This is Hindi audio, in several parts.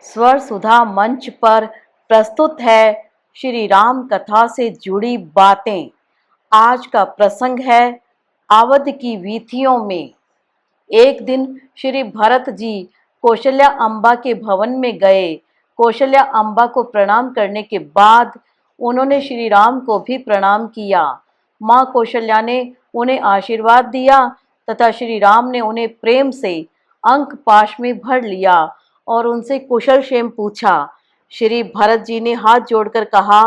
स्वर सुधा मंच पर प्रस्तुत है श्री राम कथा से जुड़ी बातें। आज का प्रसंग है अवध की वीथियों में। एक दिन श्री भरत जी कौशल्या अम्बा के भवन में गए। कौशल्या अम्बा को प्रणाम करने के बाद उन्होंने श्री राम को भी प्रणाम किया। माँ कौशल्या ने उन्हें आशीर्वाद दिया तथा श्री राम ने उन्हें प्रेम से अंक पाश में भर लिया और उनसे कुशल क्षेम पूछा। श्री भरत जी ने हाथ जोड़कर कहा,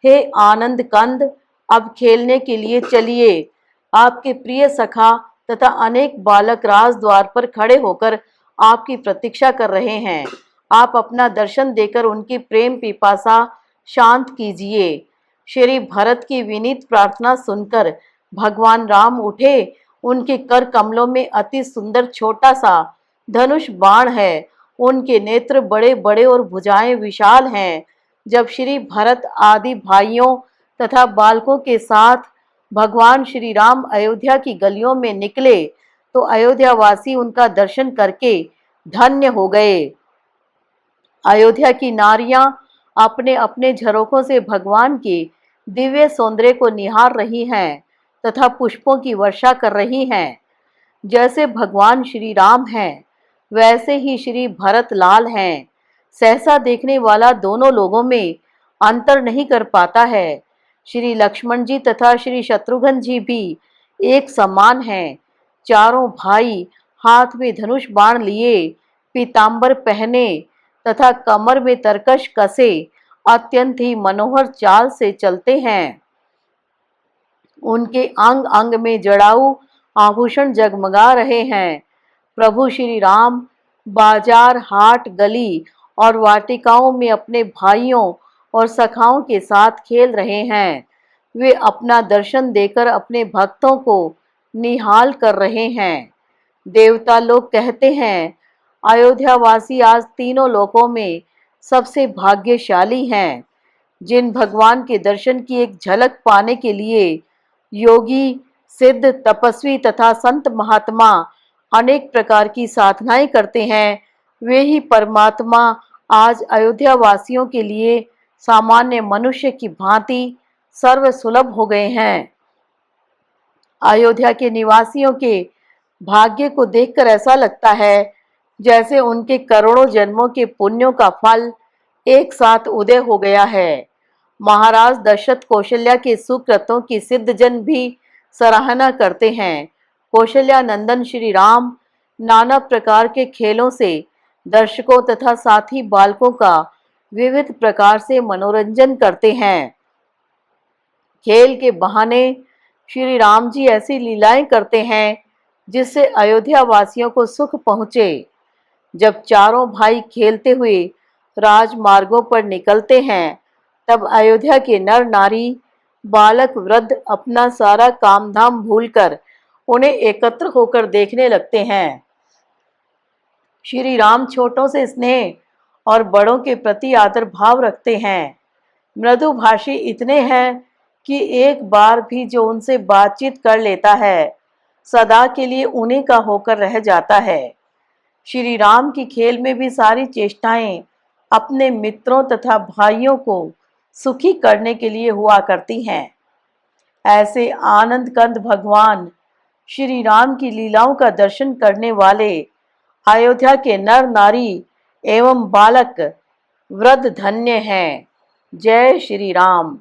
हे आनंद कंद, अब खेलने के लिए चलिए। आपके प्रिय सखा तथा अनेक बालक राजद्वार पर खड़े होकर आपकी प्रतीक्षा कर रहे हैं। आप अपना दर्शन देकर उनकी प्रेम पिपासा शांत कीजिए। श्री भरत की विनीत प्रार्थना सुनकर भगवान राम उठे। उनके कर कमलों में अति सुंदर छोटा सा धनुष बाण है। उनके नेत्र बड़े बड़े और भुजाएं विशाल हैं। जब श्री भरत आदि भाइयों तथा बालकों के साथ भगवान श्री राम अयोध्या की गलियों में निकले तो अयोध्यावासी उनका दर्शन करके धन्य हो गए। अयोध्या की नारियां अपने अपने झरोखों से भगवान के दिव्य सौंदर्य को निहार रही हैं तथा पुष्पों की वर्षा कर रही हैं। जैसे भगवान श्री राम हैं वैसे ही श्री भरत लाल हैं। सहसा देखने वाला दोनों लोगों में अंतर नहीं कर पाता है। श्री लक्ष्मण जी तथा श्री शत्रुघ्न जी भी एक समान हैं। चारों भाई हाथ में धनुष बाण लिए, पीतांबर पहने तथा कमर में तरकश कसे अत्यंत ही मनोहर चाल से चलते हैं। उनके अंग अंग में जड़ाऊ आभूषण जगमगा रहे हैं। प्रभु श्री राम बाजार, हाट, गली और वाटिकाओं में अपने भाइयों और सखाओं के साथ खेल रहे हैं। वे अपना दर्शन देकर अपने भक्तों को निहाल कर रहे हैं। देवता लोग कहते हैं, अयोध्यावासी आज तीनों लोकों में सबसे भाग्यशाली हैं। जिन भगवान के दर्शन की एक झलक पाने के लिए योगी, सिद्ध, तपस्वी तथा संत महात्मा अनेक प्रकार की साधनाएं करते हैं, वे ही परमात्मा आज अयोध्या वासियों के लिए सामान्य मनुष्य की भांति सर्व सुलभ हो गए हैं। अयोध्या के निवासियों के भाग्य को देखकर ऐसा लगता है जैसे उनके करोड़ों जन्मों के पुण्यों का फल एक साथ उदय हो गया है। महाराज दशरथ कौशल्या के सुकृतों की सिद्धजन भी सराहना करते हैं। कौशल्या नंदन श्री राम नाना प्रकार के खेलों से दर्शकों तथा साथी बालकों का विविध प्रकार से मनोरंजन करते हैं। खेल के बहाने श्री राम जी ऐसी लीलाएं करते हैं जिससे अयोध्या वासियों को सुख पहुँचे। जब चारों भाई खेलते हुए राजमार्गों पर निकलते हैं तब अयोध्या के नर नारी, बालक, वृद्ध अपना सारा काम धाम भूलकर उन्हें एकत्र होकर देखने लगते हैं। श्री राम छोटों से स्नेह और बड़ों के प्रति आदर भाव रखते हैं। मृदुभाषी इतने हैं कि एक बार भी जो उनसे बातचीत कर लेता है सदा के लिए उन्हीं का होकर रह जाता है। श्री राम की खेल में भी सारी चेष्टाएं अपने मित्रों तथा भाइयों को सुखी करने के लिए हुआ करती हैं। ऐसे आनंद कंद भगवान श्री राम की लीलाओं का दर्शन करने वाले अयोध्या के नर नारी एवं बालक वृद्ध धन्य हैं। जय श्री राम।